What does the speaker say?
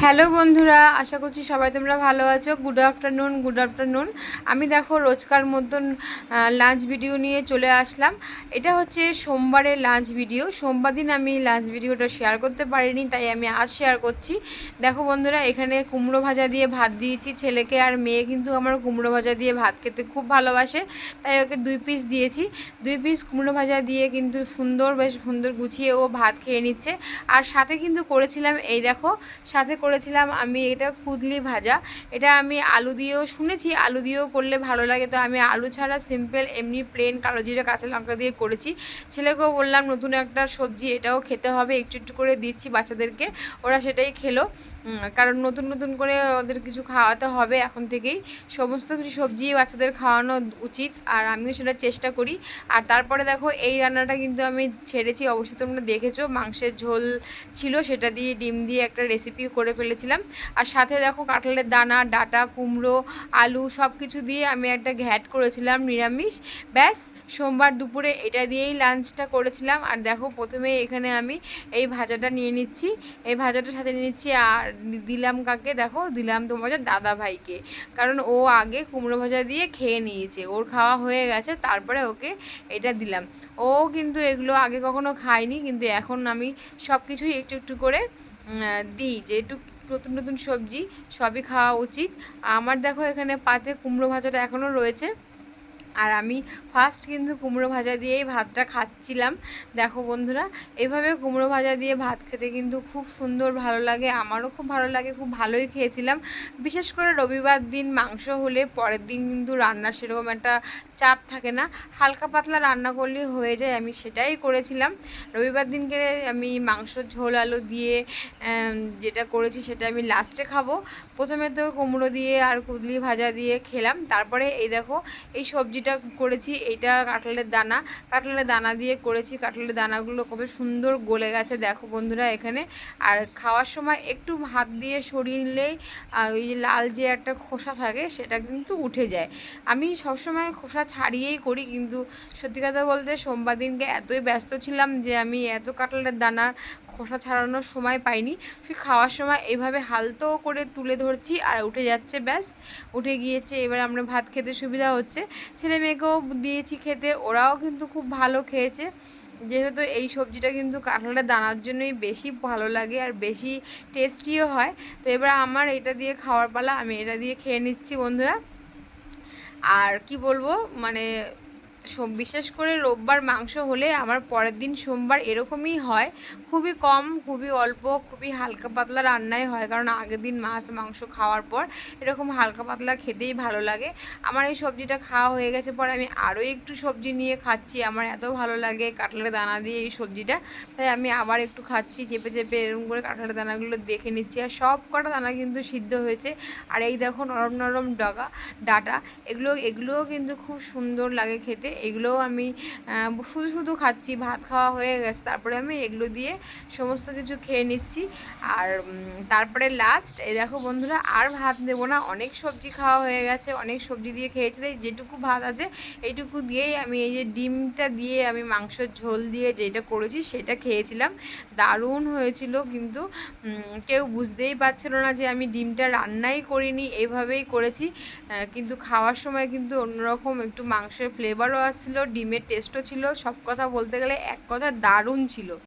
Hello বন্ধুরা, আশা করছি সবাই তোমরা ভালো আছো। Good afternoon. আমি দেখো রোজকার মতন লাঞ্চ ভিডিও নিয়ে চলে আসলাম। এটা হচ্ছে সোমবারের লাঞ্চ ভিডিও। সোমবার দিন আমি লাঞ্চ ভিডিওটা শেয়ার করতে পারিনি, তাই আমি আজ শেয়ার করছি। দেখো বন্ধুরা, এখানে কুমড়ো ভাজা দিয়ে ভাত দিয়েছি ছেলেকে, আর মেয়ে কিন্তু আমার কুমড়ো ভাজা দিয়ে ভাত খেতে খুব ভালোবাসে, তাই ওকে 2 পিস দিয়েছি। 2 পিস কুমড়ো ভাজা দিয়ে কিন্তু বেশ সুন্দর গুছিয়ে ও ভাত খেয়ে নিচ্ছে। আর সাথে কিন্তু করেছিলাম, এই দেখো, সাথে করেছিলাম আমি এটা কুদলি ভাজা। এটা আমি আলু দিয়েও শুনেছি, আলু দিয়েও করলে ভালো লাগে, তো আমি আলু ছাড়া সিম্পল এমনি প্লেন কালো জিরে কাঁচা লঙ্কা দিয়ে করেছি। ছেলেকেও বললাম নতুন একটা সবজি, এটাও খেতে হবে, একটু একটু করে দিচ্ছি বাচ্চাদেরকে, ওরা সেটাই খেলো। কারণ নতুন নতুন করে ওদের কিছু খাওয়াতে হবে এখন থেকেই। সমস্ত কিছু সবজি বাচ্চাদের খাওয়ানো উচিত, আর আমিও সেটা চেষ্টা করি। আর তারপরে দেখো, এই রান্নাটা কিন্তু আমি ছেড়েছি, অবশ্যই তোমরা দেখেছো, মাংসের ঝোল ছিল, সেটা দিয়ে ডিম দিয়ে একটা রেসিপি করে ফেলেছিলাম। আর সাথে দেখো কাঁঠালের দানা, ডাঁটা, কুমড়ো, আলু সব কিছু দিয়ে আমি একটা ঘ্যাট করেছিলাম নিরামিষ। ব্যাস, সোমবার দুপুরে এটা দিয়েই লাঞ্চটা করেছিলাম। আর দেখো প্রথমে এখানে আমি এই ভাজাটা নিয়ে নিচ্ছি, এই ভাজাটার সাথে নিয়ে নিচ্ছি, আর দিলাম কাকে, দেখো দিলাম তোমাদের দাদা ভাইকে, কারণ ও আগে কুমড়ো ভাজা দিয়ে খেয়ে নিয়েছে, ওর খাওয়া হয়ে গেছে, তারপরে ওকে এটা দিলাম। ও কিন্তু এগুলো আগে কখনো খায়নি, কিন্তু এখন আমি সব কিছুই একটু একটু করে দিই, যেহেতু নতুন নতুন সবজি সবই খাওয়া উচিত। আমার দেখো এখানে পাতে কুমড়ো ভাজাটা এখনও রয়েছে, আর আমি ফার্স্ট কিন্তু কুমড়ো ভাজা দিয়েই ভাতটা খাচ্ছিলাম। দেখো বন্ধুরা, এভাবে কুমড়ো ভাজা দিয়ে ভাত খেতে কিন্তু খুব সুন্দর ভালো লাগে, আমারও খুব ভালো লাগে, খুব ভালোই খেয়েছিলাম। বিশেষ করে রবিবার দিন মাংস হলে পরের দিন কিন্তু রান্নার সেরকম একটা চাপ থাকে না, হালকা পাতলা রান্না করলে হয়ে যায়, আমি সেটাই করেছিলাম। রবিবার দিনকে আমি মাংসর ঝোল আলু দিয়ে যেটা করেছি সেটা আমি লাস্টে খাবো। প্রথমে তো কুমড়ো দিয়ে আর কুদলি ভাজা দিয়ে খেলাম, তারপরে এই দেখো এই সবজিটা করেছি, এইটা কাঁঠালের দানা দিয়ে করেছি। কাঁঠালের দানাগুলো কত সুন্দর গলে গেছে দেখো বন্ধুরা এখানে। আর খাওয়ার সময় একটু হাত দিয়ে সরিলেই ওই যে লাল যে একটা খোসা থাকে সেটা কিন্তু উঠে যায়। আমি সবসময় খোসা ছাড়িয়েই করি, কিন্তু সত্যি কথা বলতে সোমবার দিনকে এতই ব্যস্ত ছিলাম যে আমি এত কাঁঠালের দানা খোসা ছাড়ানোর সময় পাইনি। সে খাওয়ার সময় এইভাবে হালতো করে তুলে ধরছি আর উঠে যাচ্ছে, ব্যাস উঠে গিয়েছে। এবার আমরা ভাত খেতে সুবিধা হচ্ছে, ছেলে মেয়েকেও দিয়েছি খেতে, ওরাও কিন্তু খুব ভালো খেয়েছে। যেহেতু এই সবজিটা কিন্তু কাঁঠালের দানার জন্যই বেশি ভালো লাগে আর বেশি টেস্টিও হয়। তো এবার আমার এটা দিয়ে খাওয়ার পালা, আমি এটা দিয়ে খেয়ে নিচ্ছি বন্ধুরা। আর কি বলবো, মানে বিশেষ করে রোববার মাংস হলে আমার পরের দিন সোমবার এরকমই হয়, খুবই কম, খুবই অল্প, খুবই হালকা পাতলা রান্নাই হয়, কারণ আগের দিন মাছ মাংস খাওয়ার পর এরকম হালকা পাতলা খেতেই ভালো লাগে। আমার এই সবজিটা খাওয়া হয়ে গেছে পরে আমি আরও একটু সবজি নিয়ে খাচ্ছি, আমার এত ভালো লাগে কাঁঠালের দানা দিয়ে এই সবজিটা, তাই আমি আবার একটু খাচ্ছি চেপে চেপে, এরকম করে কাঁঠালের দানাগুলো দেখে নিচ্ছি। আর সব কটা দানা কিন্তু সিদ্ধ হয়েছে। আর এই দেখো নরম নরম ডাটা, এগুলোও কিন্তু খুব সুন্দর লাগে খেতে। এগুলোও আমি শুধু শুধু খাচ্ছি, ভাত খাওয়া হয়ে গেছে, তারপরে আমি এগুলো দিয়ে সমস্ত কিছু খেয়ে নিচ্ছি। আর তারপরে লাস্ট এই দেখো বন্ধুরা, আর ভাত দেবো না, অনেক সবজি খাওয়া হয়ে গেছে, অনেক সবজি দিয়ে খেয়েছি, তাই যেটুকু ভাত আছে এইটুকু দিয়েই আমি এই যে ডিমটা দিয়ে আমি মাংসের ঝোল দিয়ে যেটা করেছি সেটা খেয়েছিলাম। দারুণ হয়েছিল, কিন্তু কেউ বুঝতেই পারছিল না যে আমি ডিমটা রান্নাই করিনি, এইভাবেই করেছি। কিন্তু খাওয়ার সময় কিন্তু অন্যরকম একটু মাংসের ফ্লেভারও আসছিলো, ডিমের টেস্টও ছিল, সব কথা বলতে গেলে এক কথা দারুণ ছিল।